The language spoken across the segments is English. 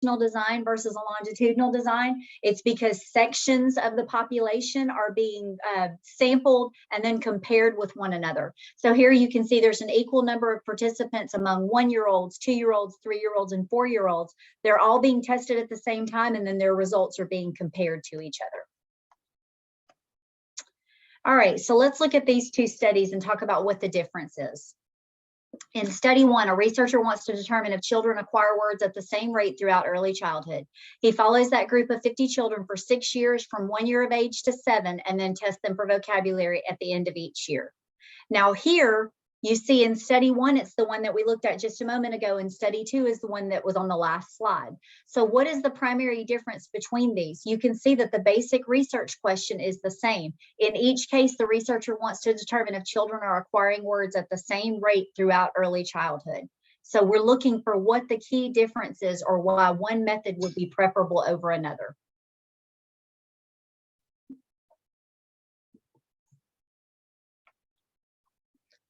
design versus a longitudinal design, it's because sections of the population are being sampled and then compared with one another. So here you can see there's an equal number of participants among 1-year-olds, 2-year-olds, 3-year-olds, and 4-year-olds. They're all being tested at the same time, and then their results are being compared to each other. All right, so let's look at these two studies and talk about what the difference is. In study 1, a researcher wants to determine if children acquire words at the same rate throughout early childhood. He follows that group of 50 children for 6 years from 1 year of age to 7, and then tests them for vocabulary at the end of each year. Now here, you see in study 1, it's the one that we looked at just a moment ago, and study 2 is the one that was on the last slide. So what is the primary difference between these? You can see that the basic research question is the same. In each case, the researcher wants to determine if children are acquiring words at the same rate throughout early childhood. So we're looking for what the key difference is, or why one method would be preferable over another.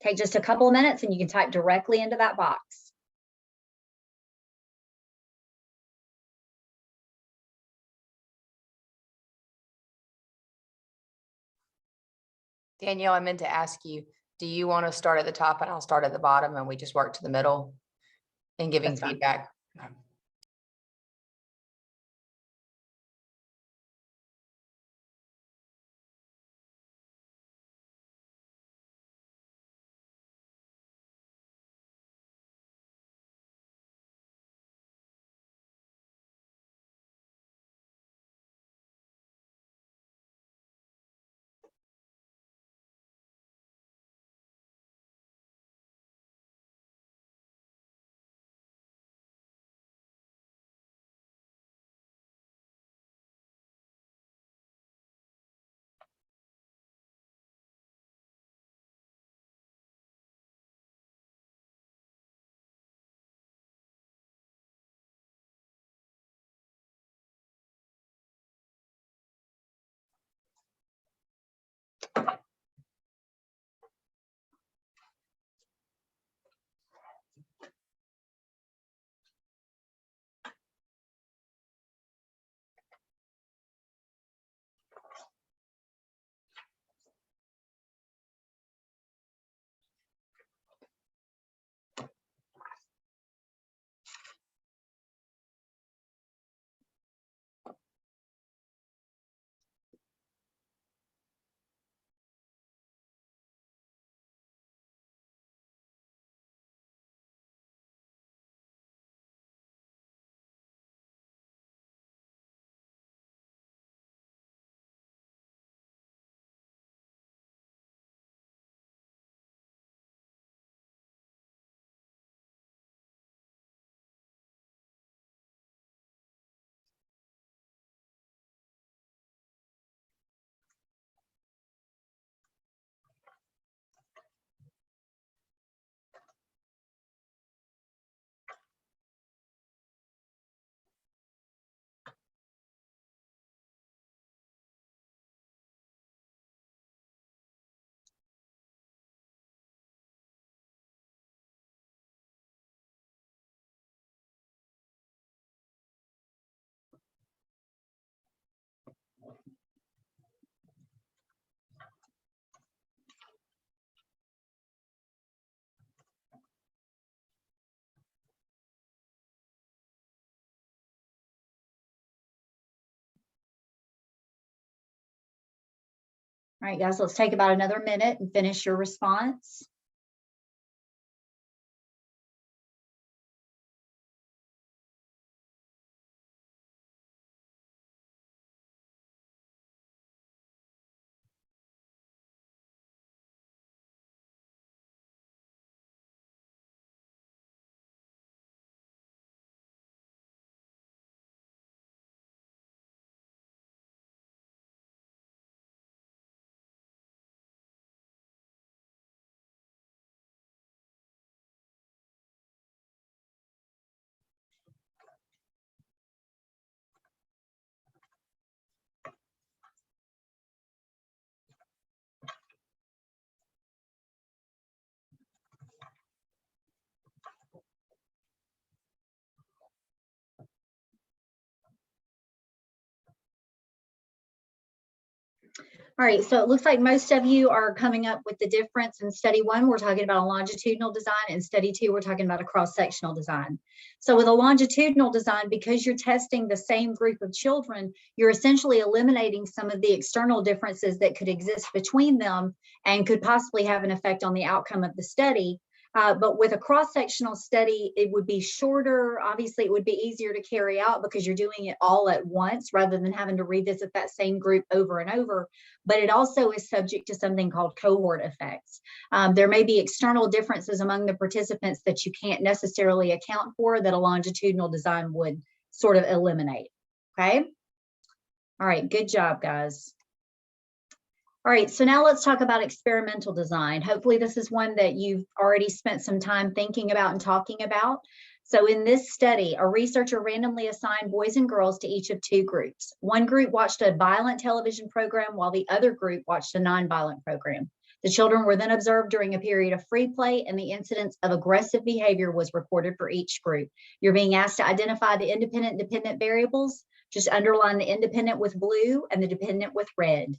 Take just a couple of minutes and you can type directly into that box. Danielle, I meant to ask you, do you want to start at the top and I'll start at the bottom and we just work to the middle and giving feedback? All right, guys, let's take about another minute and finish your response. All right, so it looks like most of you are coming up with the difference. In study one, we're talking about a longitudinal design, and study two, we're talking about a cross-sectional design. So with a longitudinal design, because you're testing the same group of children, you're essentially eliminating some of the external differences that could exist between them and could possibly have an effect on the outcome of the study. But with a cross-sectional study, it would be shorter. Obviously, it would be easier to carry out because you're doing it all at once rather than having to revisit that same group over and over. But it also is subject to something called cohort effects. There may be external differences among the participants that you can't necessarily account for that a longitudinal design would sort of eliminate. Okay. All right. Good job, guys. All right, so now let's talk about experimental design. Hopefully this is one that you've already spent some time thinking about and talking about. So in this study, a researcher randomly assigned boys and girls to each of two groups. One group watched a violent television program while the other group watched a non-violent program. The children were then observed during a period of free play, and the incidence of aggressive behavior was recorded for each group. You're being asked to identify the independent and dependent variables. Just underline the independent with blue and the dependent with red.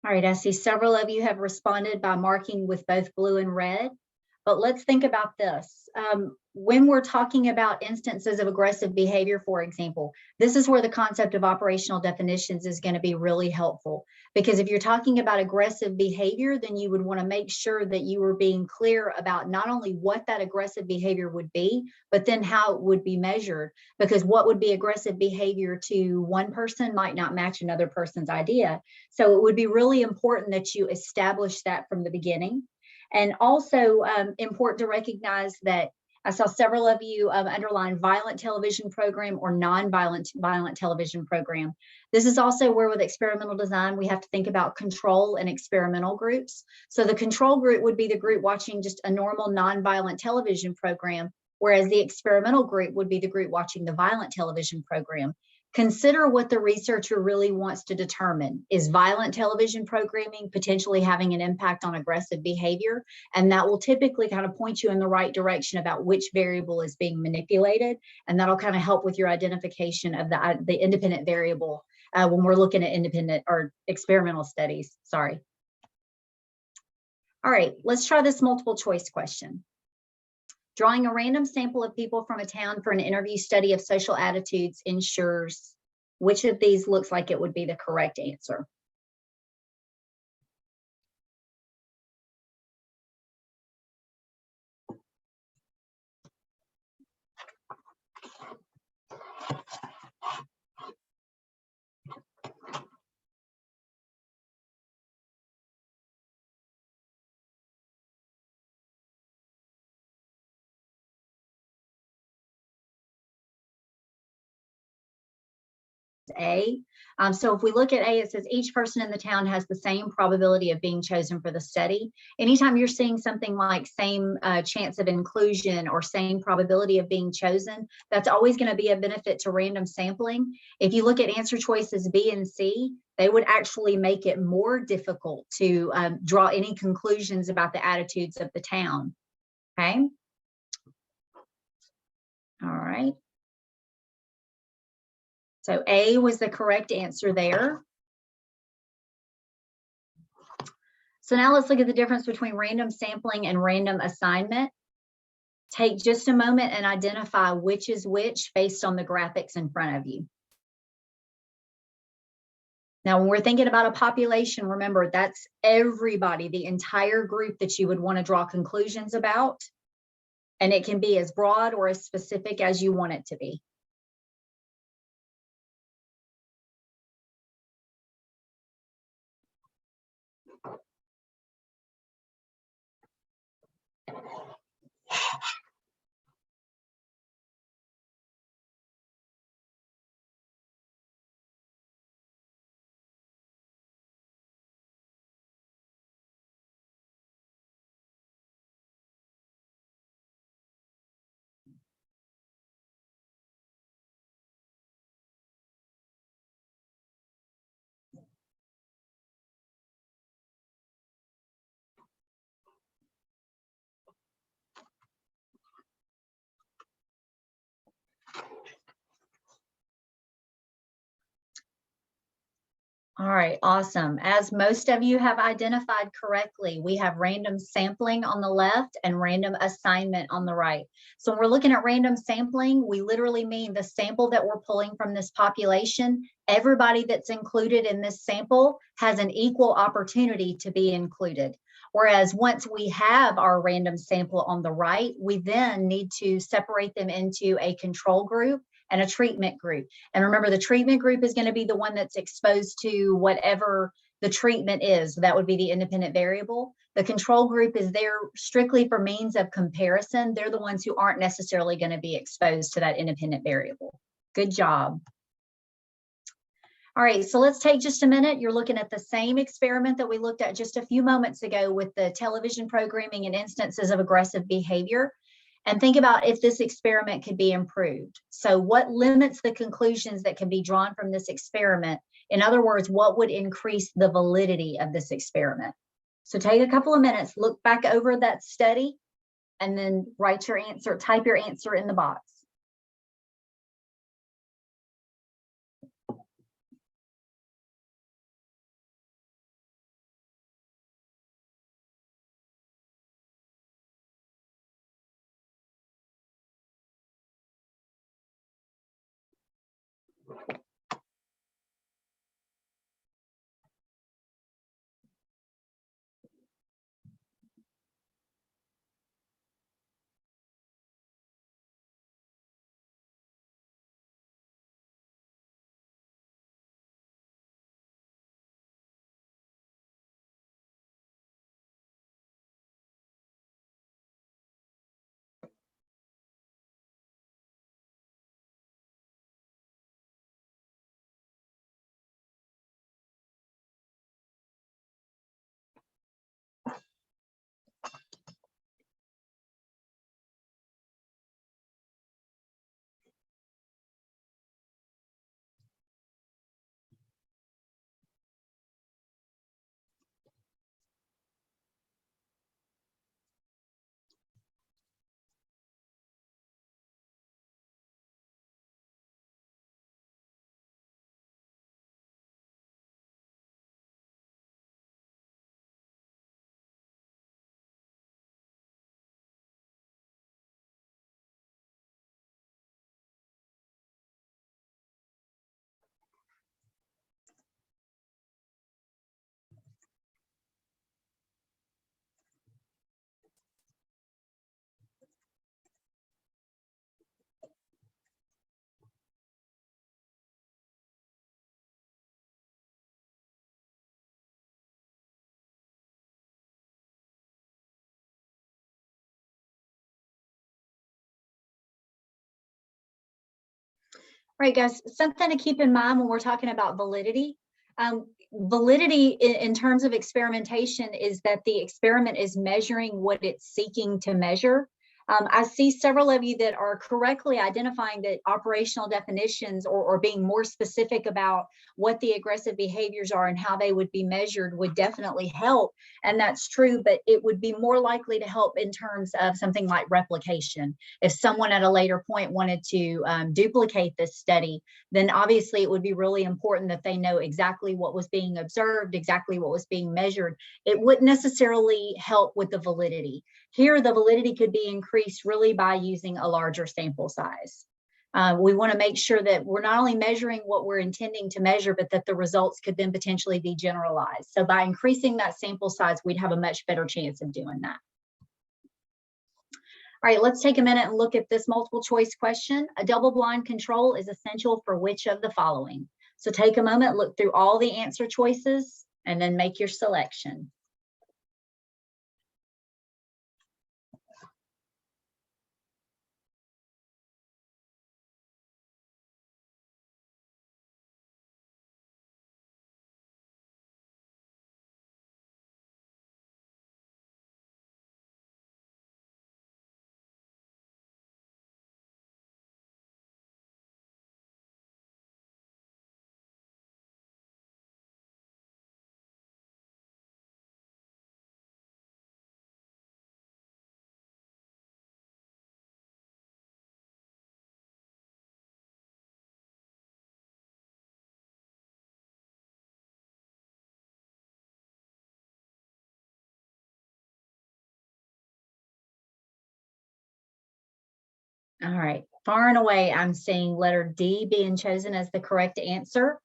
All right, I see several of you have responded by marking with both blue and red, but let's think about this. When we're talking about instances of aggressive behavior, for example, this is where the concept of operational definitions is going to be really helpful, because if you're talking about aggressive behavior, then you would want to make sure that you were being clear about not only what that aggressive behavior would be, but then how it would be measured, because what would be aggressive behavior to one person might not match another person's idea. So it would be really important that you establish that from the beginning. And also important to recognize that I saw several of you underline violent television program or non-violent television program. This is also where with experimental design, we have to think about control and experimental groups. So the control group would be the group watching just a normal non-violent television program, whereas the experimental group would be the group watching the violent television program. Consider what the researcher really wants to determine. Is violent television programming potentially having an impact on aggressive behavior? And that will typically kind of point you in the right direction about which variable is being manipulated. And that'll kind of help with your identification of the independent variable when we're looking at independent or experimental studies, sorry. All right, let's try this multiple choice question. Drawing a random sample of people from a town for an interview study of social attitudes ensures which of these looks like it would be the correct answer. A. So if we look at A, it says each person in the town has the same probability of being chosen for the study. Anytime you're seeing something like same chance of inclusion or same probability of being chosen, that's always going to be a benefit to random sampling. If you look at answer choices B and C, they would actually make it more difficult to draw any conclusions about the attitudes of the town. Okay. All right. So A was the correct answer there. So now let's look at the difference between random sampling and random assignment. Take just a moment and identify which is which based on the graphics in front of you. Now, when we're thinking about a population, remember that's everybody, the entire group that you would want to draw conclusions about. And it can be as broad or as specific as you want it to be. All right, awesome. As most of you have identified correctly, we have random sampling on the left and random assignment on the right. So when we're looking at random sampling, we literally mean the sample that we're pulling from this population. Everybody that's included in this sample has an equal opportunity to be included. Whereas once we have our random sample on the right, we then need to separate them into a control group and a treatment group. And remember, the treatment group is going to be the one that's exposed to whatever the treatment is. That would be the independent variable. The control group is there strictly for means of comparison. They're the ones who aren't necessarily going to be exposed to that independent variable. Good job. All right, so let's take just a minute. You're looking at the same experiment that we looked at just a few moments ago with the television programming and instances of aggressive behavior. And think about if this experiment could be improved. So what limits the conclusions that can be drawn from this experiment? In other words, what would increase the validity of this experiment? So take a couple of minutes, look back over that study, and then write your answer, type your answer in the box. All right, guys, something to keep in mind when we're talking about validity. Validity in terms of experimentation is that the experiment is measuring what it's seeking to measure. I see several of you that are correctly identifying that operational definitions or being more specific about what the aggressive behaviors are and how they would be measured would definitely help. And that's true, but it would be more likely to help in terms of something like replication. If someone at a later point wanted to duplicate this study, then obviously it would be really important that they know exactly what was being observed, exactly what was being measured. It wouldn't necessarily help with the validity. Here, the validity could be increased really by using a larger sample size. We want to make sure that we're not only measuring what we're intending to measure, but that the results could then potentially be generalized. So by increasing that sample size, we'd have a much better chance of doing that. All right, let's take a minute and look at this multiple choice question. A double-blind control is essential for which of the following? So take a moment, look through all the answer choices, and then make your selection. All right, far and away, I'm seeing letter D being chosen as the correct answer.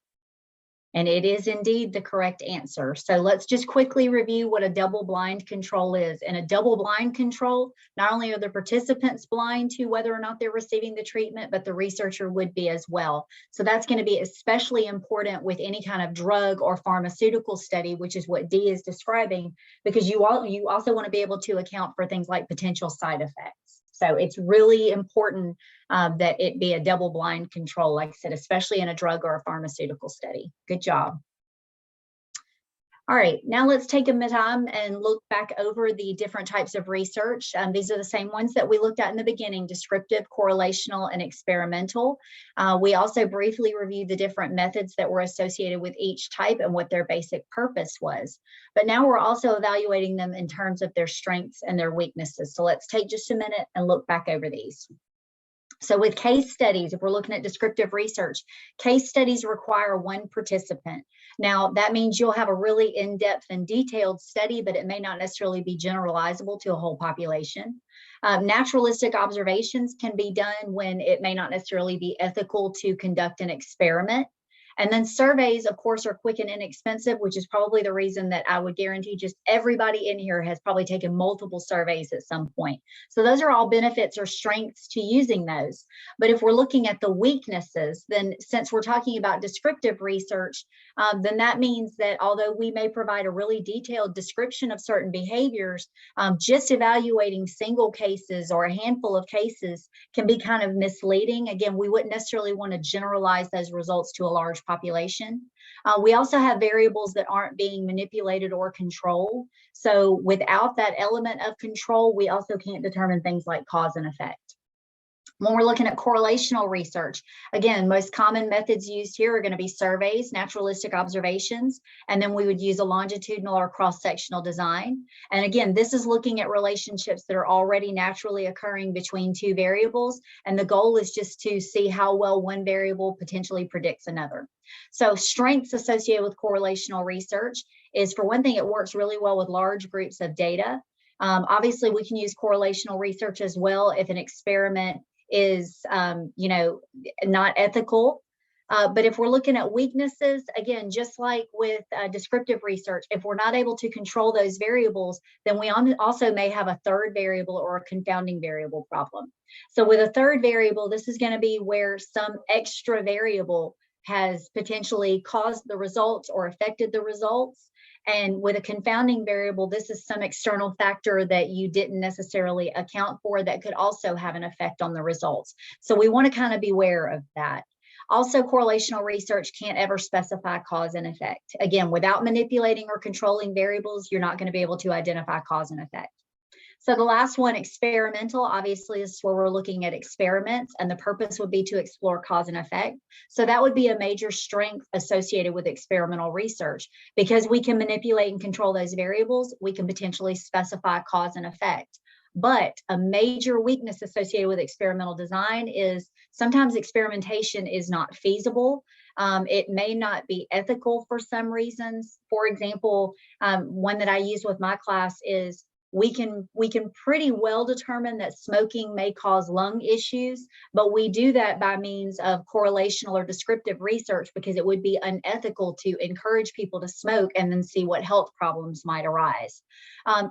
And it is indeed the correct answer. So let's just quickly review what a double-blind control is. In a double-blind control, not only are the participants blind to whether or not they're receiving the treatment, but the researcher would be as well. So that's going to be especially important with any kind of drug or pharmaceutical study, which is what D is describing, because you also want to be able to account for things like potential side effects. So it's really important that it be a double-blind control, like I said, especially in a drug or a pharmaceutical study. Good job. All right, now let's take a time and look back over the different types of research. These are the same ones that we looked at in the beginning: descriptive, correlational, and experimental. We also briefly reviewed the different methods that were associated with each type and what their basic purpose was. But now we're also evaluating them in terms of their strengths and their weaknesses. So let's take just a minute and look back over these. So with case studies, if we're looking at descriptive research, case studies require one participant. Now, that means you'll have a really in-depth and detailed study, but it may not necessarily be generalizable to a whole population. Naturalistic observations can be done when it may not necessarily be ethical to conduct an experiment. And then surveys, of course, are quick and inexpensive, which is probably the reason that I would guarantee just everybody in here has probably taken multiple surveys at some point. So those are all benefits or strengths to using those. But if we're looking at the weaknesses, then since we're talking about descriptive research, then that means that although we may provide a really detailed description of certain behaviors, just evaluating single cases or a handful of cases can be kind of misleading. Again, we wouldn't necessarily want to generalize those results to a large population. We also have variables that aren't being manipulated or controlled. So without that element of control, we also can't determine things like cause and effect. When we're looking at correlational research, again, most common methods used here are going to be surveys, naturalistic observations, and then we would use a longitudinal or cross-sectional design. And again, this is looking at relationships that are already naturally occurring between two variables, and the goal is just to see how well one variable potentially predicts another. So strengths associated with correlational research is, for one thing, it works really well with large groups of data. Obviously, we can use correlational research as well if an experiment is, not ethical. But if we're looking at weaknesses, again, just like with descriptive research, if we're not able to control those variables, then we also may have a third variable or a confounding variable problem. So with a third variable, this is going to be where some extra variable has potentially caused the results or affected the results. And with a confounding variable, this is some external factor that you didn't necessarily account for that could also have an effect on the results. So we want to kind of be aware of that. Also, correlational research can't ever specify cause and effect. Again, without manipulating or controlling variables, you're not going to be able to identify cause and effect. So the last one, experimental, obviously is where we're looking at experiments, and the purpose would be to explore cause and effect. So that would be a major strength associated with experimental research. Because we can manipulate and control those variables, we can potentially specify cause and effect. But a major weakness associated with experimental design is sometimes experimentation is not feasible. It may not be ethical for some reasons. For example, one that I use with my class is we can pretty well determine that smoking may cause lung issues, but we do that by means of correlational or descriptive research because it would be unethical to encourage people to smoke and then see what health problems might arise.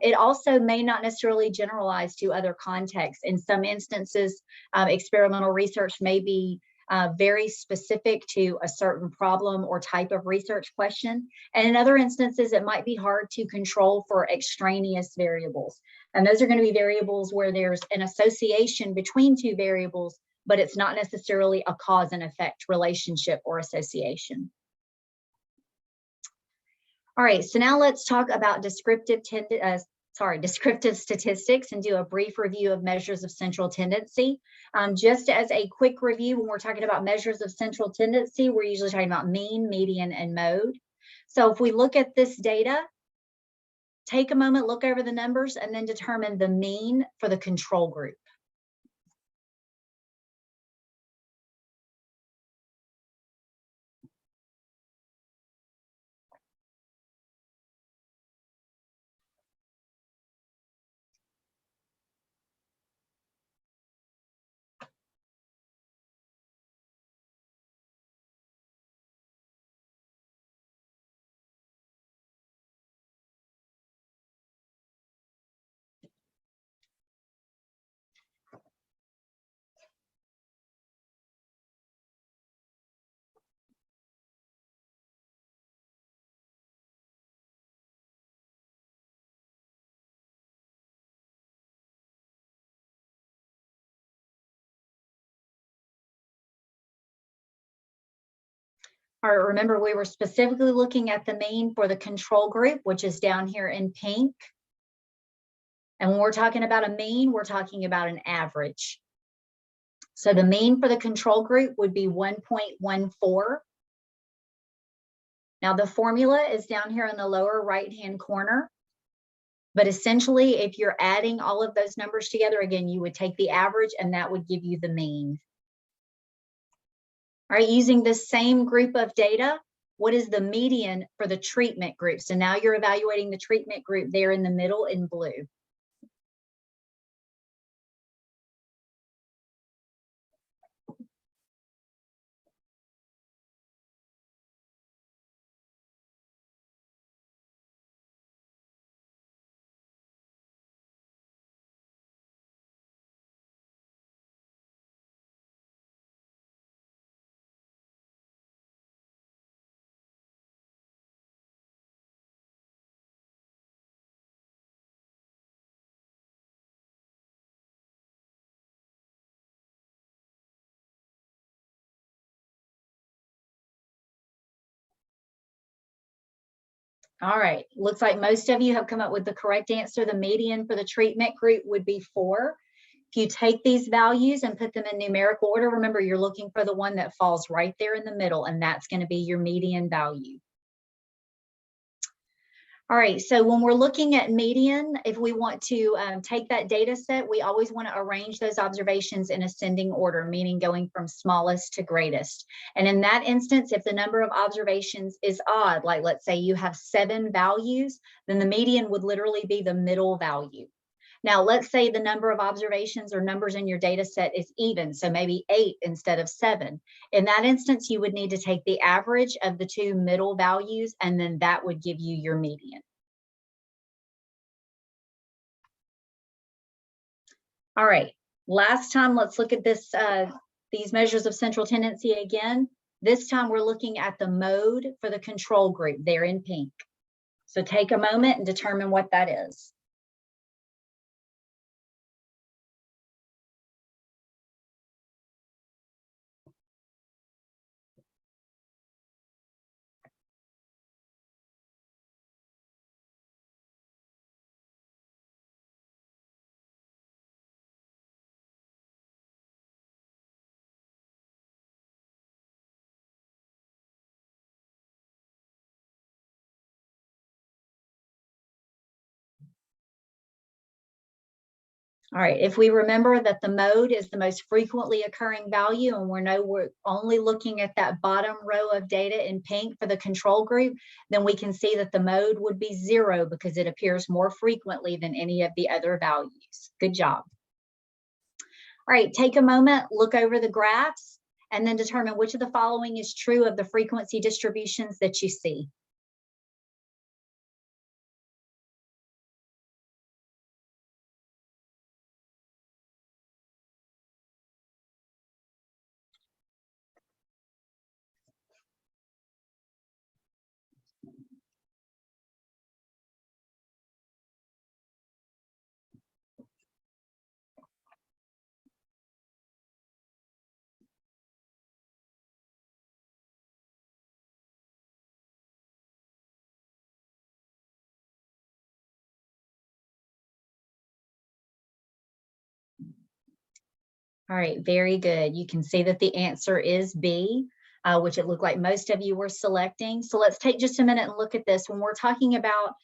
It also may not necessarily generalize to other contexts. In some instances, experimental research may be very specific to a certain problem or type of research question. And in other instances, it might be hard to control for extraneous variables. And those are going to be variables where there's an association between two variables, but it's not necessarily a cause and effect relationship or association. All right, so now let's talk about descriptive statistics and do a brief review of measures of central tendency. Just as a quick review, when we're talking about measures of central tendency, we're usually talking about mean, median, and mode. So if we look at this data, take a moment, look over the numbers, and then determine the mean for the control group. All right, remember we were specifically looking at the mean for the control group, which is down here in pink. And when we're talking about a mean, we're talking about an average. So the mean for the control group would be 1.14. Now the formula is down here in the lower right-hand corner. But essentially, if you're adding all of those numbers together, again, you would take the average and that would give you the mean. All right, using this same group of data, what is the median for the treatment group? So now you're evaluating the treatment group there in the middle in blue. All right, looks like most of you have come up with the correct answer. The median for the treatment group would be 4. If you take these values and put them in numerical order, remember you're looking for the one that falls right there in the middle, and that's going to be your median value. All right, so when we're looking at median, if we want to take that data set, we always want to arrange those observations in ascending order, meaning going from smallest to greatest. And in that instance, if the number of observations is odd, like let's say you have 7 values, then the median would literally be the middle value. Now, let's say the number of observations or numbers in your data set is even, so maybe 8 instead of 7. In that instance, you would need to take the average of the 2 middle values, and then that would give you your median. All right, last time, let's look at this, these measures of central tendency again. This time, we're looking at the mode for the control group there in pink. So take a moment and determine what that is. All right, if we remember that the mode is the most frequently occurring value, and we're only looking at that bottom row of data in pink for the control group, then we can see that the mode would be 0 because it appears more frequently than any of the other values. Good job. All right, take a moment, look over the graphs, and then determine which of the following is true of the frequency distributions that you see. All right, very good. You can see that the answer is B, which it looked like most of you were selecting. So let's take just a minute and look at this. When we're talking about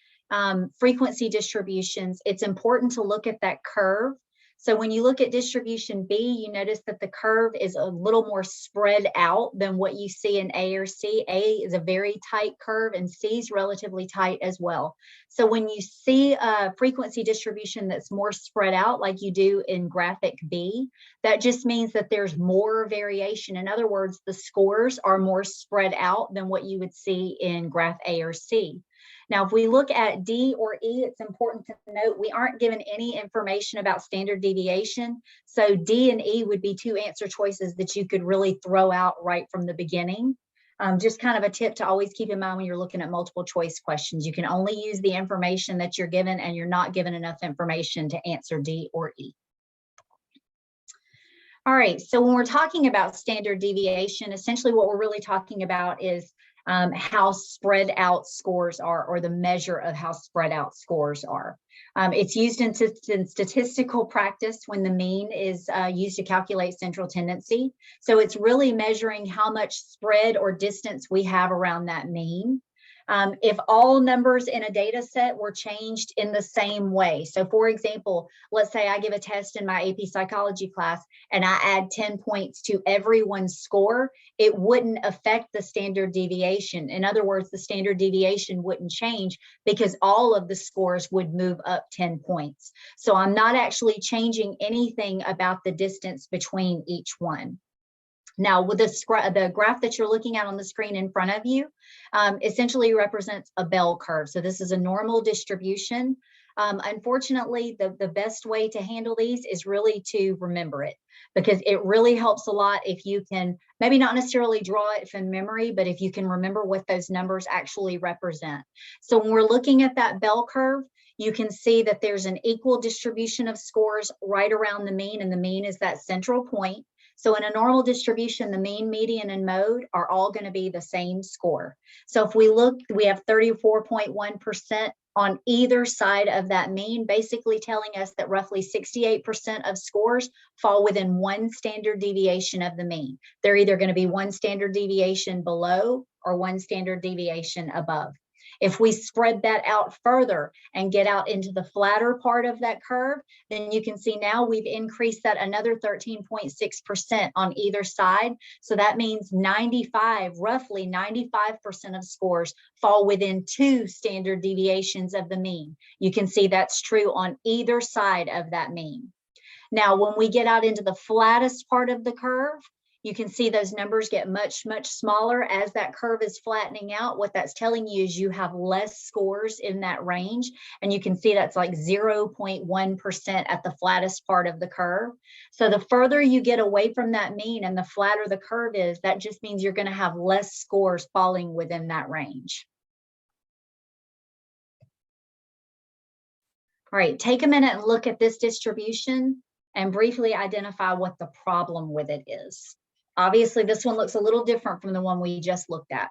frequency distributions, it's important to look at that curve. So when you look at distribution B, you notice that the curve is a little more spread out than what you see in A or C. A is a very tight curve and C is relatively tight as well. So when you see a frequency distribution that's more spread out, like you do in graphic B, that just means that there's more variation. In other words, the scores are more spread out than what you would see in graph A or C. Now, if we look at D or E, it's important to note we aren't given any information about standard deviation. So D and E would be two answer choices that you could really throw out right from the beginning. Just kind of a tip to always keep in mind when you're looking at multiple choice questions. You can only use the information that you're given, and you're not given enough information to answer D or E. All right, so when we're talking about standard deviation, essentially what we're really talking about is how spread out scores are, or the measure of how spread out scores are. It's used in statistical practice when the mean is used to calculate central tendency. So it's really measuring how much spread or distance we have around that mean. If all numbers in a data set were changed in the same way. So for example, let's say I give a test in my AP psychology class and I add 10 points to everyone's score, it wouldn't affect the standard deviation. In other words, the standard deviation wouldn't change because all of the scores would move up 10 points. So I'm not actually changing anything about the distance between each one. Now, with the graph that you're looking at on the screen in front of you, essentially represents a bell curve. So this is a normal distribution. Unfortunately, the best way to handle these is really to remember it, because it really helps a lot if you can maybe not necessarily draw it from memory, but if you can remember what those numbers actually represent. So when we're looking at that bell curve, you can see that there's an equal distribution of scores right around the mean, and the mean is that central point. So in a normal distribution, the mean, median, and mode are all going to be the same score. So if we look, we have 34.1% on either side of that mean, basically telling us that roughly 68% of scores fall within one standard deviation of the mean. They're either going to be one standard deviation below or one standard deviation above. If we spread that out further and get out into the flatter part of that curve, then you can see now we've increased that another 13.6% on either side. So that means roughly 95% of scores fall within two standard deviations of the mean. You can see that's true on either side of that mean. Now, when we get out into the flattest part of the curve, you can see those numbers get much, much smaller as that curve is flattening out. What that's telling you is you have less scores in that range. And you can see that's like 0.1% at the flattest part of the curve. So the further you get away from that mean and the flatter the curve is, that just means you're going to have less scores falling within that range. All right, take a minute and look at this distribution and briefly identify what the problem with it is. Obviously, this one looks a little different from the one we just looked at.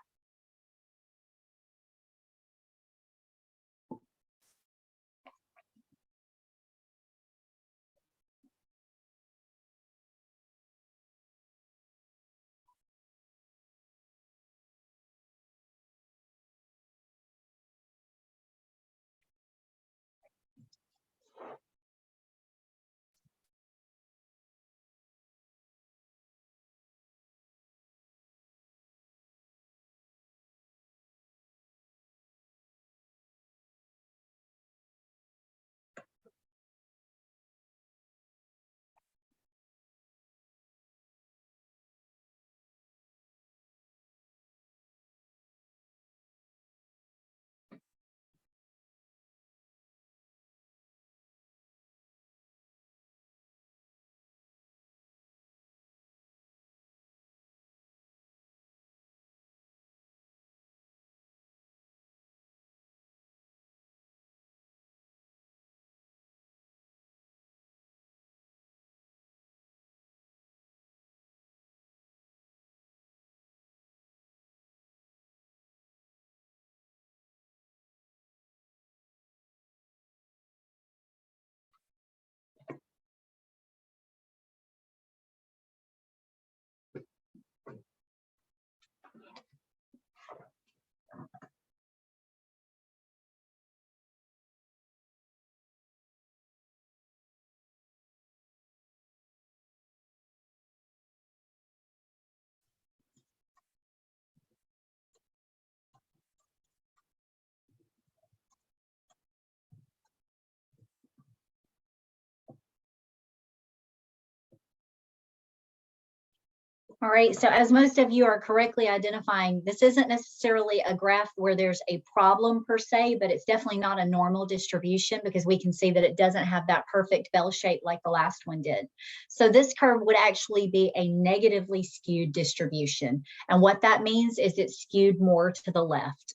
All right, so as most of you are correctly identifying, this isn't necessarily a graph where there's a problem per se, but it's definitely not a normal distribution because we can see that it doesn't have that perfect bell shape like the last one did. So this curve would actually be a negatively skewed distribution. And what that means is it's skewed more to the left.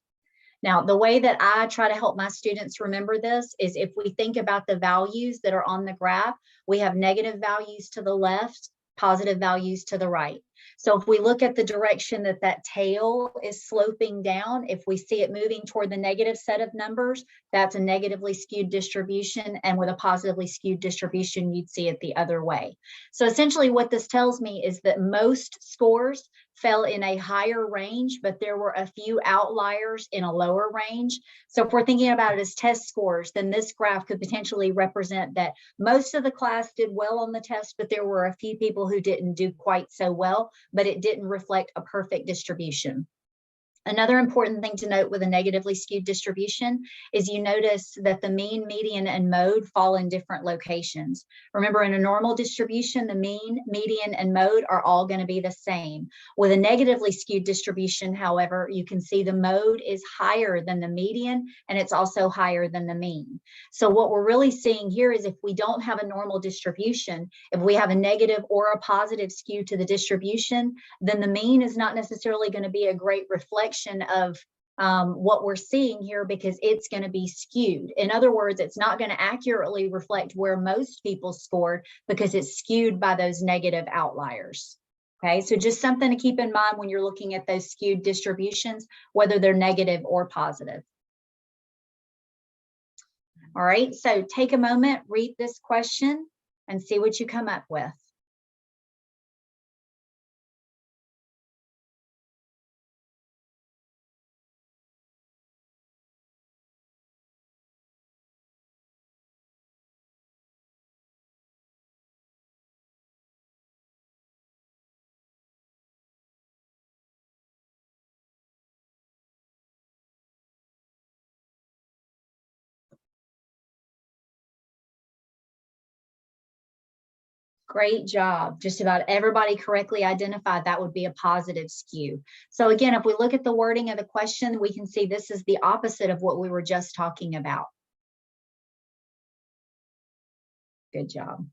Now, the way that I try to help my students remember this is if we think about the values that are on the graph, we have negative values to the left, positive values to the right. So if we look at the direction that that tail is sloping down, if we see it moving toward the negative set of numbers, that's a negatively skewed distribution. And with a positively skewed distribution, you'd see it the other way. So essentially what this tells me is that most scores fell in a higher range, but there were a few outliers in a lower range. So if we're thinking about it as test scores, then this graph could potentially represent that most of the class did well on the test, but there were a few people who didn't do quite so well, but it didn't reflect a perfect distribution. Another important thing to note with a negatively skewed distribution is you notice that the mean, median, and mode fall in different locations. Remember, in a normal distribution, the mean, median, and mode are all going to be the same. With a negatively skewed distribution, however, you can see the mode is higher than the median, and it's also higher than the mean. So what we're really seeing here is if we don't have a normal distribution, if we have a negative or a positive skew to the distribution, then the mean is not necessarily going to be a great reflection of what we're seeing here because it's going to be skewed. In other words, it's not going to accurately reflect where most people scored because it's skewed by those negative outliers. Okay, so just something to keep in mind when you're looking at those skewed distributions, whether they're negative or positive. All right, so take a moment, read this question, and see what you come up with. Great job. Just about everybody correctly identified that would be a positive skew. So again, if we look at the wording of the question, we can see this is the opposite of what we were just talking about. Good job.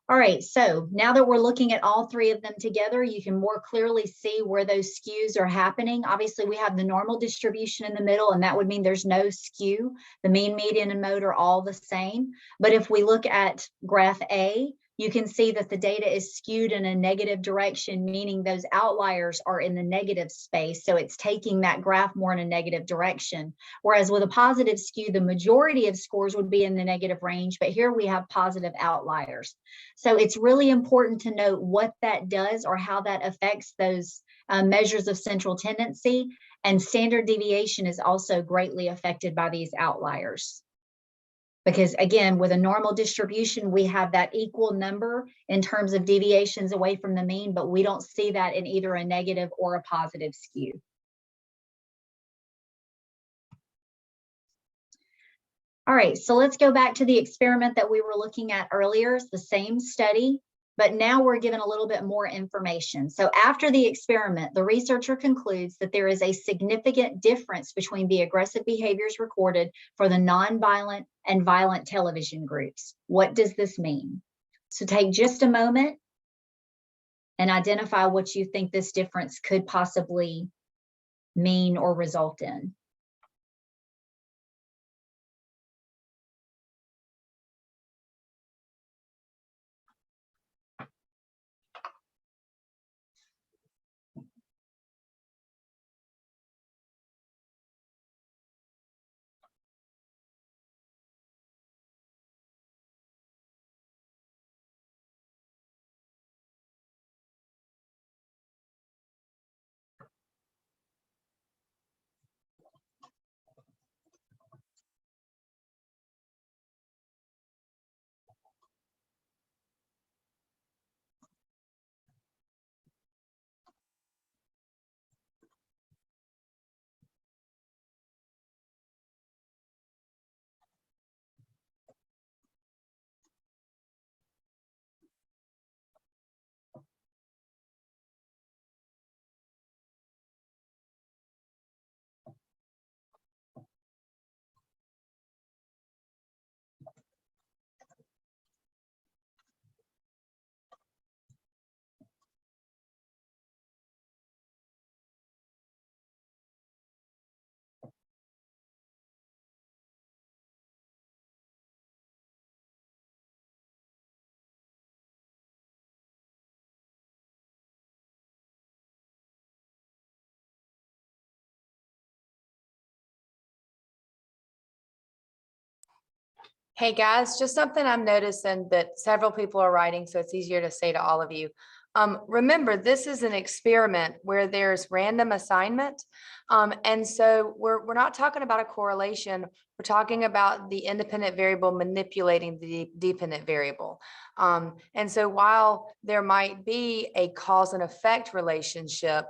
All right, so now that we're looking at all three of them together, you can more clearly see where those skews are happening. Obviously, we have the normal distribution in the middle, and that would mean there's no skew. The mean, median, and mode are all the same. But if we look at graph A, you can see that the data is skewed in a negative direction, meaning those outliers are in the negative space. So it's taking that graph more in a negative direction. Whereas with a positive skew, the majority of scores would be in the negative range, but here we have positive outliers. So it's really important to note what that does or how that affects those measures of central tendency. And standard deviation is also greatly affected by these outliers. Because again, with a normal distribution, we have that equal number in terms of deviations away from the mean, but we don't see that in either a negative or a positive skew. All right, so let's go back to the experiment that we were looking at earlier. It's the same study, but now we're given a little bit more information. So after the experiment, the researcher concludes that there is a significant difference between the aggressive behaviors recorded for the nonviolent and violent television groups. What does this mean? So take just a moment and identify what you think this difference could possibly mean or result in. Hey guys, just something I'm noticing that several people are writing, so it's easier to say to all of you. Remember, this is an experiment where there's random assignment. And so we're not talking about a correlation. We're talking about the independent variable manipulating the dependent variable. And so while there might be a cause and effect relationship,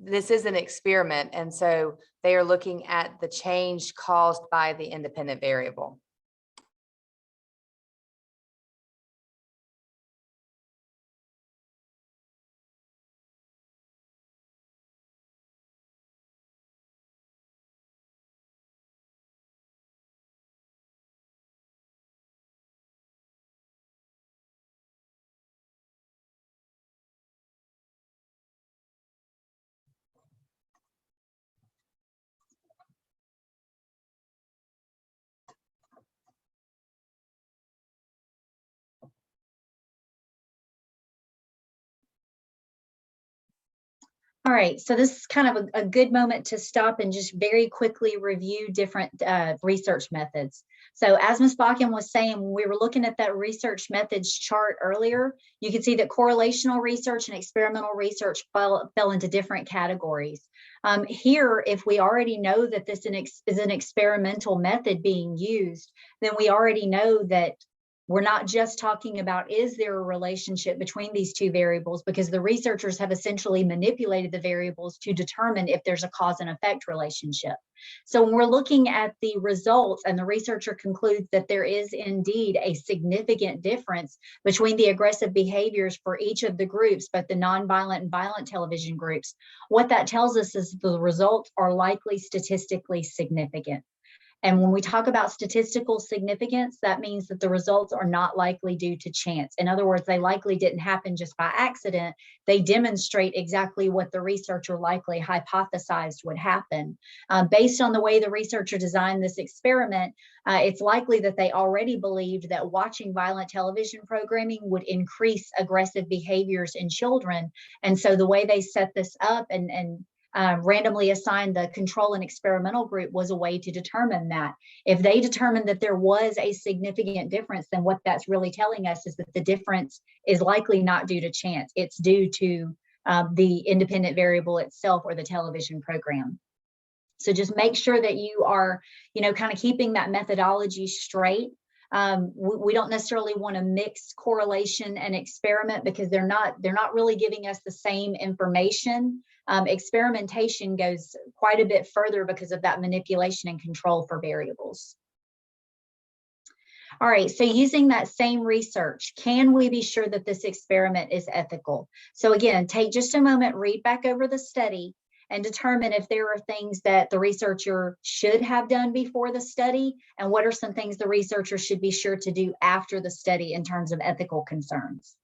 this is an experiment. And so they are looking at the change caused by the independent variable. All right, so this is kind of a good moment to stop and just very quickly review different research methods. So as Ms. Bakken was saying, when we were looking at that research methods chart earlier, you can see that correlational research and experimental research fell into different categories. Here, if we already know that this is an experimental method being used, then we already know that we're not just talking about, is there a relationship between these two variables, because the researchers have essentially manipulated the variables to determine if there's a cause and effect relationship. So when we're looking at the results and the researcher concludes that there is indeed a significant difference between the aggressive behaviors for each of the groups, both the nonviolent and violent television groups, what that tells us is the results are likely statistically significant. And when we talk about statistical significance, that means that the results are not likely due to chance. In other words, they likely didn't happen just by accident. They demonstrate exactly what the researcher likely hypothesized would happen. Based on the way the researcher designed this experiment, it's likely that they already believed that watching violent television programming would increase aggressive behaviors in children. And so the way they set this up and randomly assigned the control and experimental group was a way to determine that. If they determined that there was a significant difference, then what that's really telling us is that the difference is likely not due to chance. It's due to the independent variable itself or the television program. So just make sure that you are, kind of keeping that methodology straight. We don't necessarily want to mix correlation and experiment because they're not really giving us the same information. Experimentation goes quite a bit further because of that manipulation and control for variables. All right, so using that same research, can we be sure that this experiment is ethical? So again, take just a moment, read back over the study, and determine if there are things that the researcher should have done before the study, and what are some things the researcher should be sure to do after the study in terms of ethical concerns.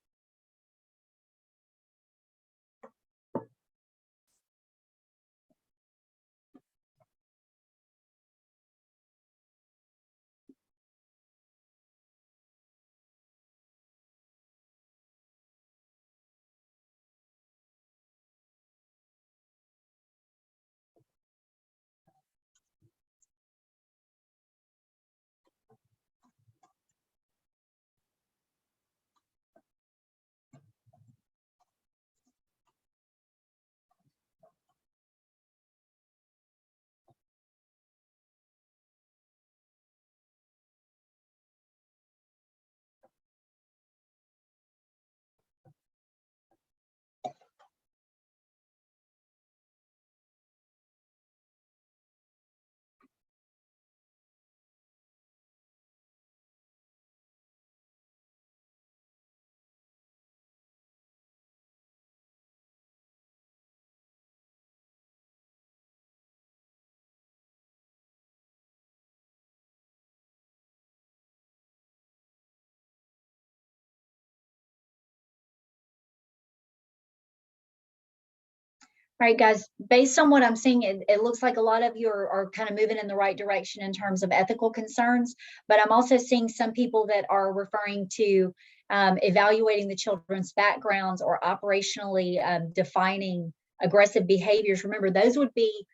All right, guys, based on what I'm seeing, it looks like a lot of you are kind of moving in the right direction in terms of ethical concerns, but I'm also seeing some people that are referring to evaluating the children's backgrounds or operationally defining aggressive behaviors. Remember, those would be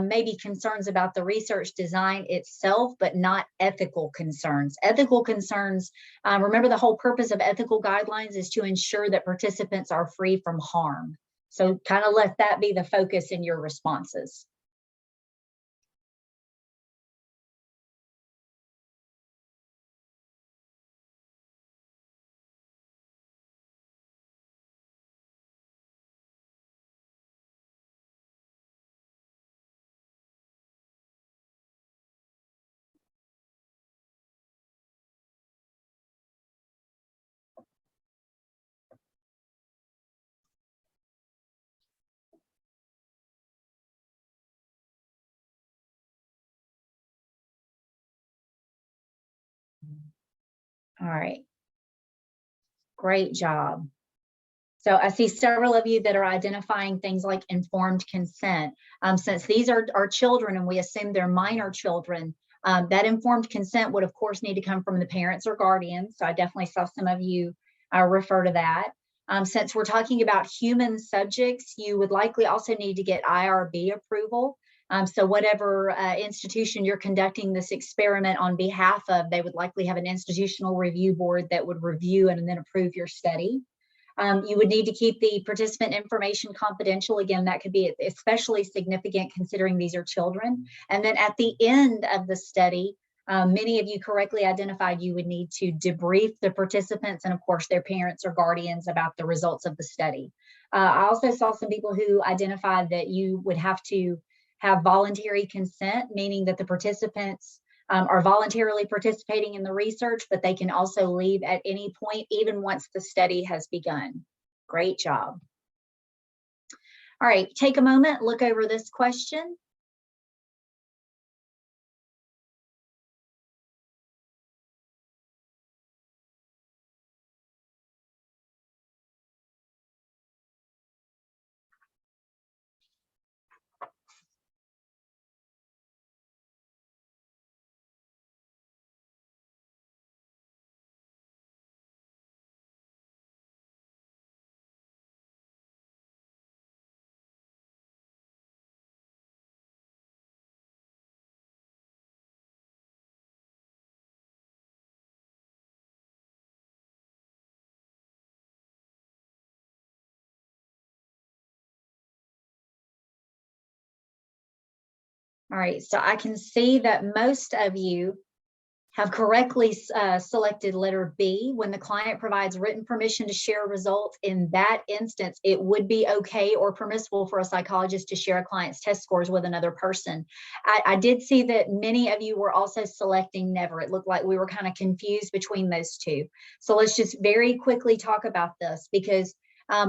maybe concerns about the research design itself, but not ethical concerns. Ethical concerns, remember the whole purpose of ethical guidelines is to ensure that participants are free from harm. So kind of let that be the focus in your responses. All right. Great job. So I see several of you that are identifying things like informed consent. Since these are our children and we assume they're minor children, that informed consent would of course need to come from the parents or guardians. So I definitely saw some of you refer to that. Since we're talking about human subjects, you would likely also need to get IRB approval. So whatever institution you're conducting this experiment on behalf of, they would likely have an institutional review board that would review and then approve your study. You would need to keep the participant information confidential. Again, that could be especially significant considering these are children. And then at the end of the study, many of you correctly identified you would need to debrief the participants and of course their parents or guardians about the results of the study. I also saw some people who identified that you would have to have voluntary consent, meaning that the participants are voluntarily participating in the research, but they can also leave at any point, even once the study has begun. Great job. All right, take a moment, look over this question. All right, so I can see that most of you have correctly selected letter B. When the client provides written permission to share results, in that instance, it would be okay or permissible for a psychologist to share a client's test scores with another person. I did see that many of you were also selecting never. It looked like we were kind of confused between those two. So let's just very quickly talk about this because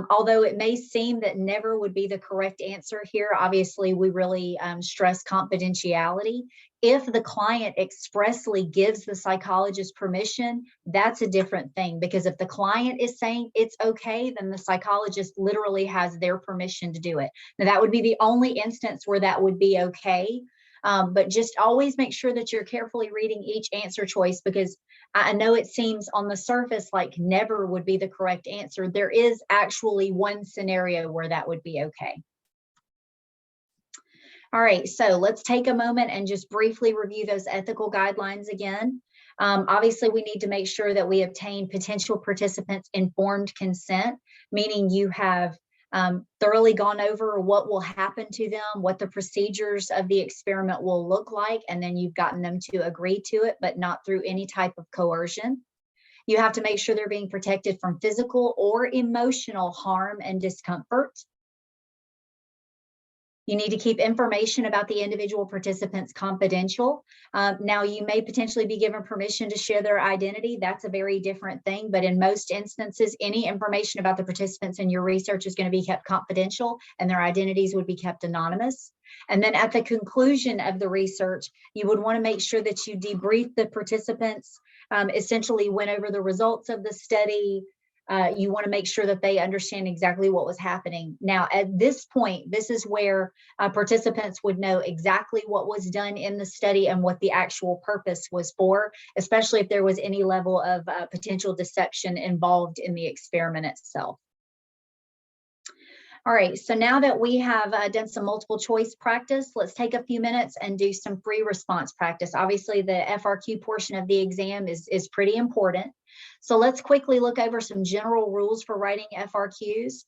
although it may seem that never would be the correct answer here, obviously we really stress confidentiality. If the client expressly gives the psychologist permission, that's a different thing, because if the client is saying it's okay, then the psychologist literally has their permission to do it. Now, that would be the only instance where that would be okay. But just always make sure that you're carefully reading each answer choice, because I know it seems on the surface like never would be the correct answer. There is actually one scenario where that would be okay. All right, so let's take a moment and just briefly review those ethical guidelines again. Obviously, we need to make sure that we obtain potential participants' informed consent, meaning you have thoroughly gone over what will happen to them, what the procedures of the experiment will look like, and then you've gotten them to agree to it, but not through any type of coercion. You have to make sure they're being protected from physical or emotional harm and discomfort. You need to keep information about the individual participants confidential. Now, you may potentially be given permission to share their identity. That's a very different thing, but in most instances, any information about the participants in your research is going to be kept confidential and their identities would be kept anonymous. And then at the conclusion of the research, you would want to make sure that you debrief the participants, essentially went over the results of the study. You want to make sure that they understand exactly what was happening. Now, at this point, this is where participants would know exactly what was done in the study and what the actual purpose was for, especially if there was any level of potential deception involved in the experiment itself. All right, so now that we have done some multiple choice practice, let's take a few minutes and do some free response practice. Obviously, the FRQ portion of the exam is pretty important. So let's quickly look over some general rules for writing FRQs.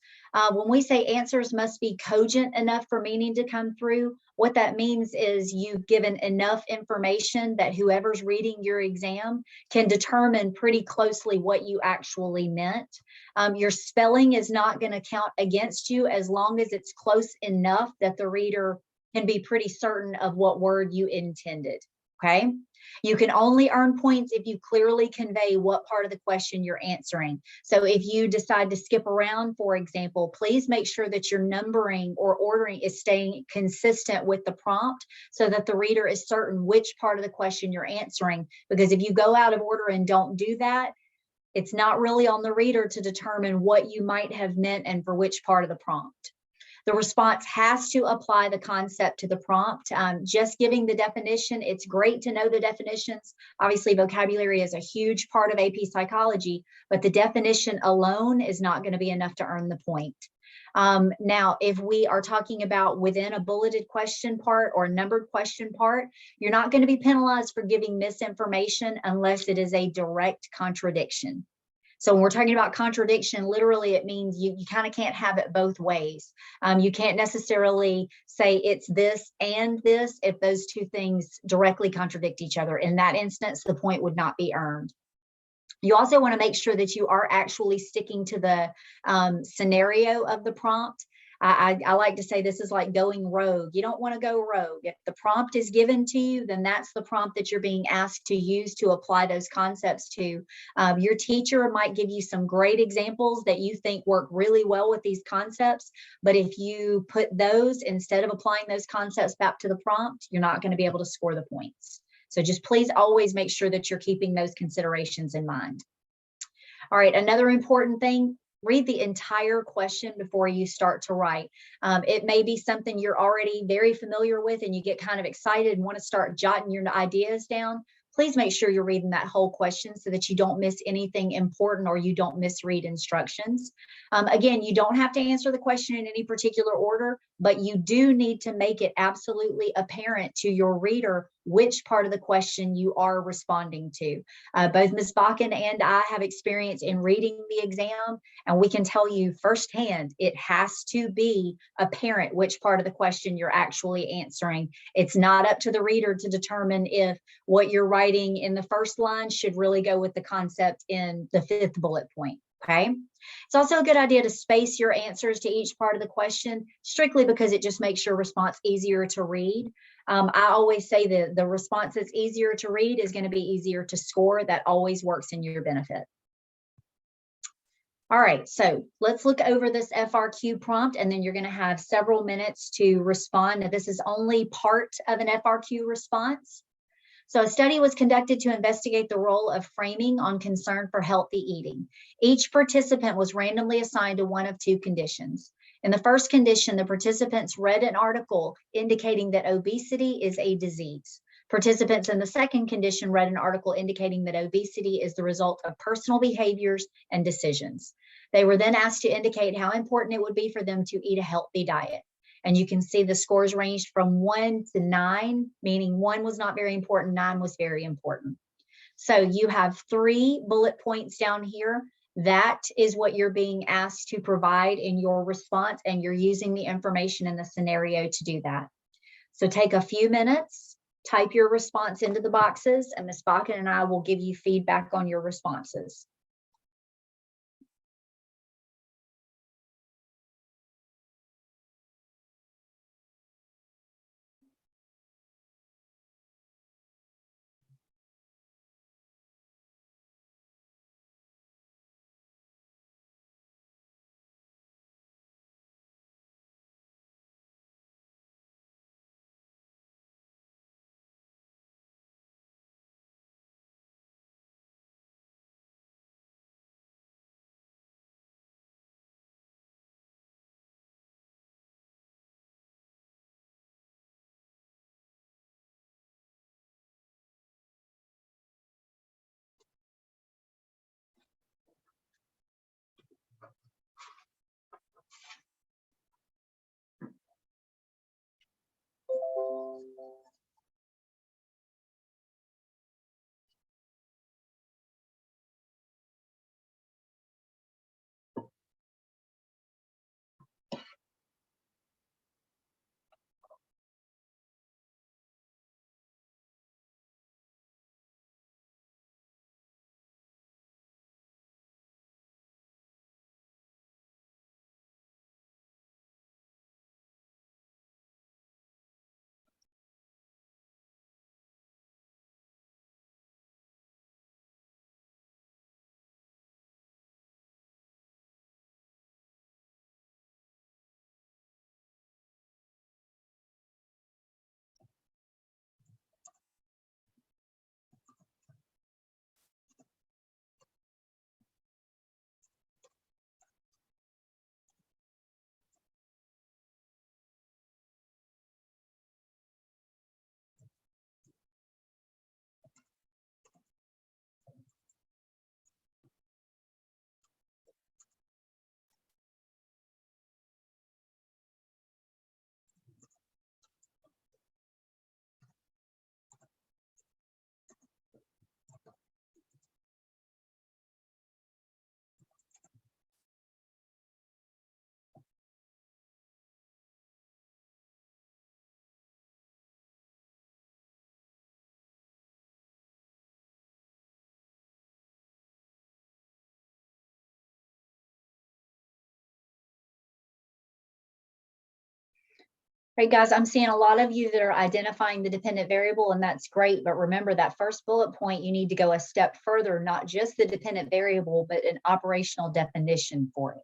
When we say answers must be cogent enough for meaning to come through, what that means is you've given enough information that whoever's reading your exam can determine pretty closely what you actually meant. Your spelling is not going to count against you as long as it's close enough that the reader can be pretty certain of what word you intended. Okay. You can only earn points if you clearly convey what part of the question you're answering. So if you decide to skip around, for example, please make sure that your numbering or ordering is staying consistent with the prompt so that the reader is certain which part of the question you're answering. Because if you go out of order and don't do that, it's not really on the reader to determine what you might have meant and for which part of the prompt. The response has to apply the concept to the prompt. Just giving the definition, it's great to know the definitions. Obviously, vocabulary is a huge part of AP Psychology, but the definition alone is not going to be enough to earn the point. Now, if we are talking about within a bulleted question part or numbered question part, you're not going to be penalized for giving misinformation unless it is a direct contradiction. So when we're talking about contradiction, literally it means you kind of can't have it both ways. You can't necessarily say it's this and this if those two things directly contradict each other. In that instance, the point would not be earned. You also want to make sure that you are actually sticking to the scenario of the prompt. I like to say this is like going rogue. You don't want to go rogue. If the prompt is given to you, then that's the prompt that you're being asked to use to apply those concepts to. Your teacher might give you some great examples that you think work really well with these concepts, but if you put those instead of applying those concepts back to the prompt, you're not going to be able to score the points. So just please always make sure that you're keeping those considerations in mind. All right, another important thing, read the entire question before you start to write. It may be something you're already very familiar with and you get kind of excited and want to start jotting your ideas down. Please make sure you're reading that whole question so that you don't miss anything important or you don't misread instructions. Again, you don't have to answer the question in any particular order, but you do need to make it absolutely apparent to your reader which part of the question you are responding to. Both Ms. Bakken and I have experience in reading the exam, and we can tell you firsthand, it has to be apparent which part of the question you're actually answering. It's not up to the reader to determine if what you're writing in the first line should really go with the concept in the 5th bullet point. Okay. It's also a good idea to space your answers to each part of the question, strictly because it just makes your response easier to read. I always say that the response that's easier to read is going to be easier to score. That always works in your benefit. All right, so let's look over this FRQ prompt, and then you're going to have several minutes to respond. Now, this is only part of an FRQ response. So a study was conducted to investigate the role of framing on concern for healthy eating. Each participant was randomly assigned to one of two conditions. In the first condition, the participants read an article indicating that obesity is a disease. Participants in the second condition read an article indicating that obesity is the result of personal behaviors and decisions. They were then asked to indicate how important it would be for them to eat a healthy diet. And you can see the scores ranged from 1 to 9, meaning 1 was not very important, 9 was very important. So you have 3 bullet points down here. That is what you're being asked to provide in your response, and you're using the information in the scenario to do that. So take a few minutes, type your response into the boxes, and Ms. Bakken and I will give you feedback on your responses. Right, guys, I'm seeing a lot of you that are identifying the dependent variable, and that's great. But remember that first bullet point, you need to go a step further, not just the dependent variable, but an operational definition for it.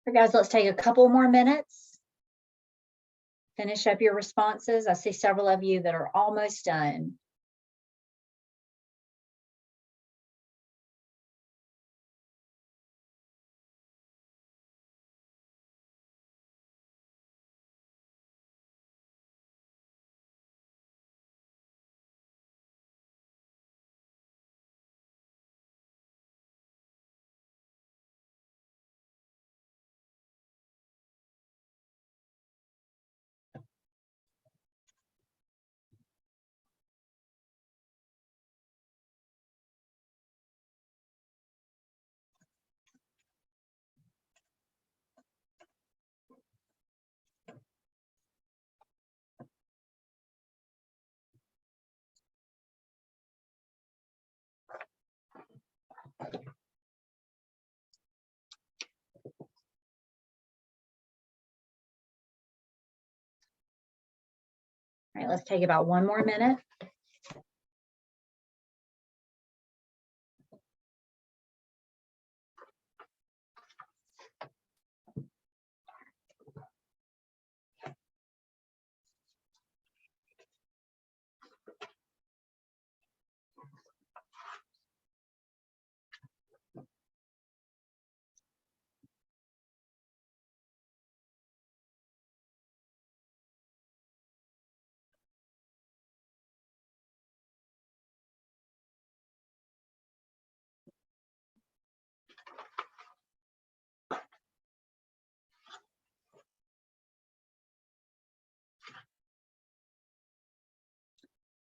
All right, guys, let's take a couple more minutes. Finish up your responses. I see several of you that are almost done. All right, let's take about one more minute.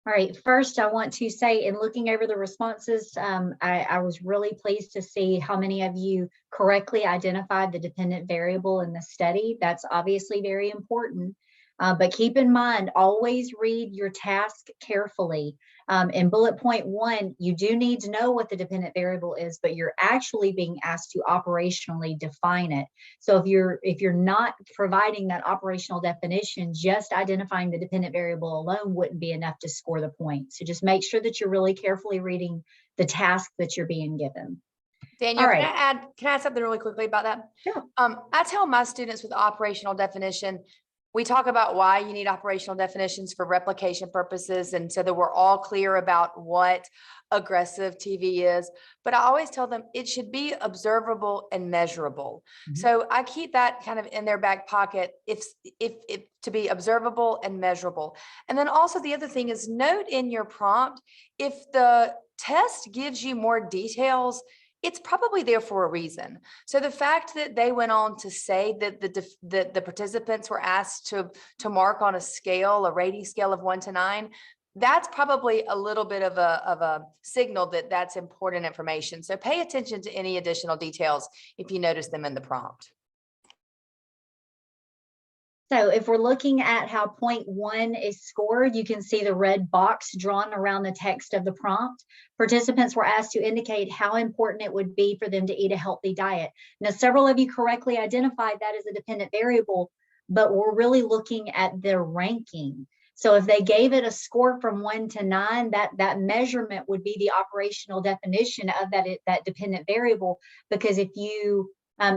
All right, first I want to say, in looking over the responses, I was really pleased to see how many of you correctly identified the dependent variable in the study. That's obviously very important. But keep in mind, always read your task carefully. In bullet point 1, you do need to know what the dependent variable is, but you're actually being asked to operationally define it. So if you're not providing that operational definition, just identifying the dependent variable alone wouldn't be enough to score the point. So just make sure that you're really carefully reading the task that you're being given. Daniel, All right. can I add something really quickly about that? Sure. I tell my students with operational definition, we talk about why you need operational definitions for replication purposes, and so that we're all clear about what aggressive TV is. But I always tell them it should be observable and measurable. So I keep that kind of in their back pocket, if to be observable and measurable. And then also the other thing is, note in your prompt, if the test gives you more details, it's probably there for a reason. So the fact that they went on to say that the participants were asked to mark on a scale, a rating scale of 1 to 9, that's probably a little bit of a signal that that's important information. So pay attention to any additional details if you notice them in the prompt. So if we're looking at how point 1 is scored, you can see the red box drawn around the text of the prompt. Participants were asked to indicate how important it would be for them to eat a healthy diet. Now, several of you correctly identified that as a dependent variable, but we're really looking at their ranking. So if they gave it a score from 1 to 9, that measurement would be the operational definition of that dependent variable, because if you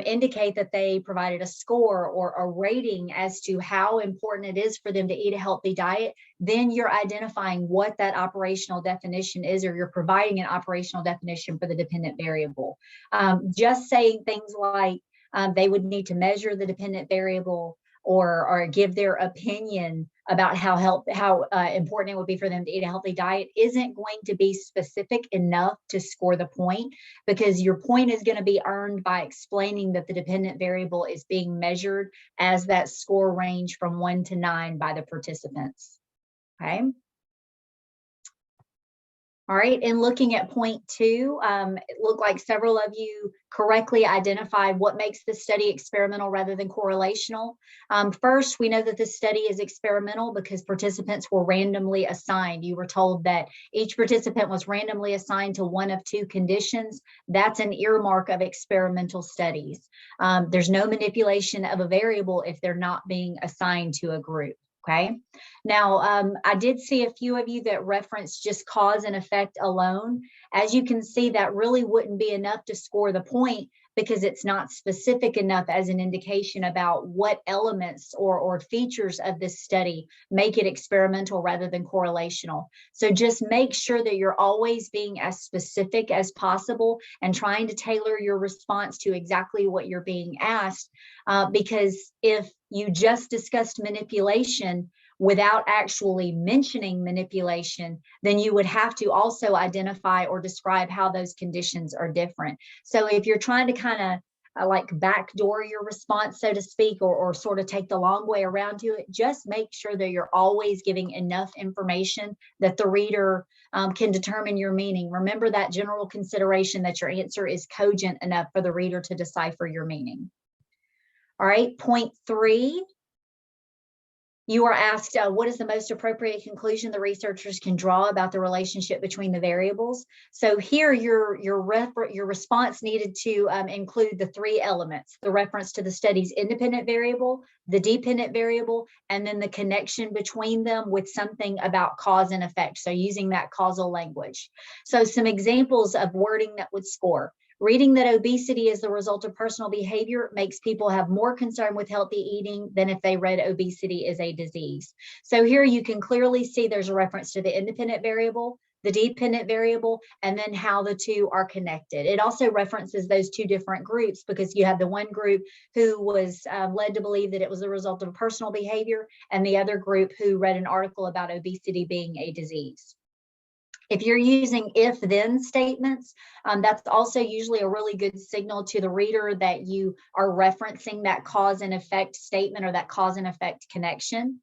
indicate that they provided a score or a rating as to how important it is for them to eat a healthy diet, then you're identifying what that operational definition is, or you're providing an operational definition for the dependent variable. Just saying things like they would need to measure the dependent variable or give their opinion about how important it would be for them to eat a healthy diet isn't going to be specific enough to score the point, because your point is going to be earned by explaining that the dependent variable is being measured as that score range from 1 to 9 by the participants. Okay. All right, and looking at point 2, it looked like several of you correctly identified what makes this study experimental rather than correlational. First, we know that this study is experimental because participants were randomly assigned. You were told that each participant was randomly assigned to one of 2 conditions. That's an earmark of experimental studies. There's no manipulation of a variable if they're not being assigned to a group. Okay. Now, I did see a few of you that referenced just cause and effect alone. As you can see, that really wouldn't be enough to score the point, because it's not specific enough as an indication about what elements or features of this study make it experimental rather than correlational. So just make sure that you're always being as specific as possible and trying to tailor your response to exactly what you're being asked, because if you just discussed manipulation without actually mentioning manipulation, then you would have to also identify or describe how those conditions are different. So if you're trying to kind of like backdoor your response, so to speak, or sort of take the long way around to it, just make sure that you're always giving enough information that the reader can determine your meaning. Remember that general consideration that your answer is cogent enough for the reader to decipher your meaning. All right, point 3. You are asked, what is the most appropriate conclusion the researchers can draw about the relationship between the variables? So here, your response needed to include the 3 elements: the reference to the study's independent variable, the dependent variable, and then the connection between them with something about cause and effect. So using that causal language. So some examples of wording that would score. Reading that obesity is the result of personal behavior makes people have more concern with healthy eating than if they read obesity is a disease. So here you can clearly see there's a reference to the independent variable, the dependent variable, and then how the 2 are connected. It also references those 2 different groups because you have the one group who was led to believe that it was a result of personal behavior, and the other group who read an article about obesity being a disease. If you're using if-then statements, that's also usually a really good signal to the reader that you are referencing that cause and effect statement or that cause and effect connection.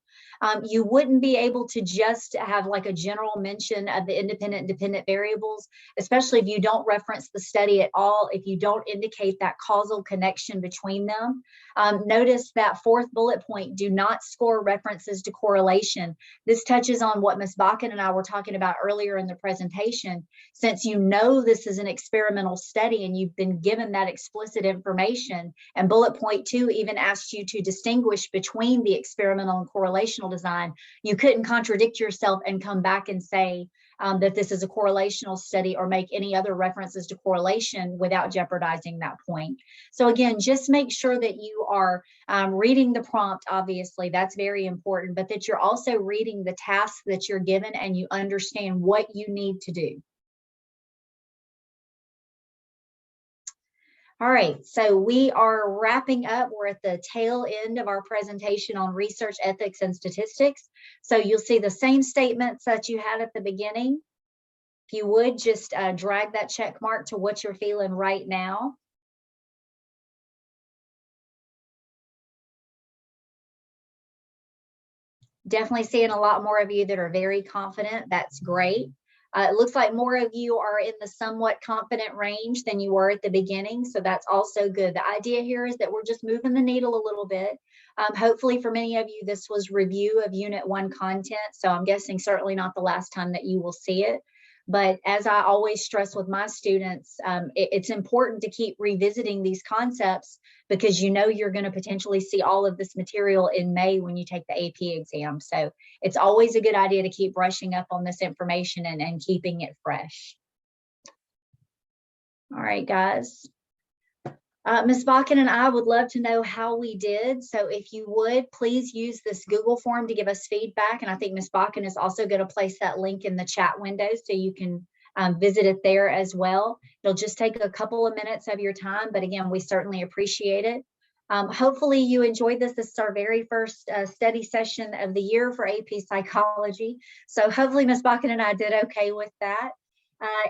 You wouldn't be able to just have like a general mention of the independent and dependent variables, especially if you don't reference the study at all, if you don't indicate that causal connection between them. Notice that 4th bullet point, do not score references to correlation. This touches on what Ms. Bakken and I were talking about earlier in the presentation. Since you know this is an experimental study and you've been given that explicit information, and bullet point 2 even asks you to distinguish between the experimental and correlational design, you couldn't contradict yourself and come back and say that this is a correlational study or make any other references to correlation without jeopardizing that point. So again, just make sure that you are reading the prompt, obviously, that's very important, but that you're also reading the task that you're given and you understand what you need to do. All right, so we are wrapping up. We're at the tail end of our presentation on research ethics and statistics. So you'll see the same statements that you had at the beginning. If you would, just drag that check mark to what you're feeling right now. Definitely seeing a lot more of you that are very confident. That's great. It looks like more of you are in the somewhat confident range than you were at the beginning, so that's also good. The idea here is that we're just moving the needle a little bit. Hopefully for many of you, this was review of Unit 1 content, so I'm guessing certainly not the last time that you will see it. But as I always stress with my students, it's important to keep revisiting these concepts because you know you're going to potentially see all of this material in May when you take the AP exam. So it's always a good idea to keep brushing up on this information and keeping it fresh. All right, guys. Ms. Bakken and I would love to know how we did. So if you would, please use this Google form to give us feedback. And I think Ms. Bakken is also going to place that link in the chat window so you can visit it there as well. It'll just take a couple of minutes of your time, but again, we certainly appreciate it. Hopefully you enjoyed this. This is our very first study session of the year for AP Psychology. So hopefully Ms. Bakken and I did okay with that.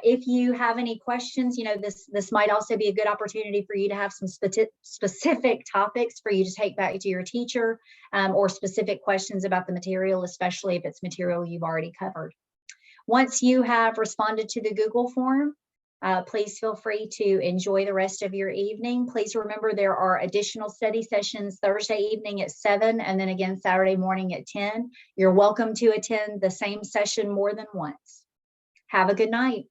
If you have any questions, you know, this might also be a good opportunity for you to have some specific topics for you to take back to your teacher, or specific questions about the material, especially if it's material you've already covered. Once you have responded to the Google form, please feel free to enjoy the rest of your evening. Please remember there are additional study sessions Thursday evening at 7 and then again Saturday morning at 10. You're welcome to attend the same session more than once. Have a good night.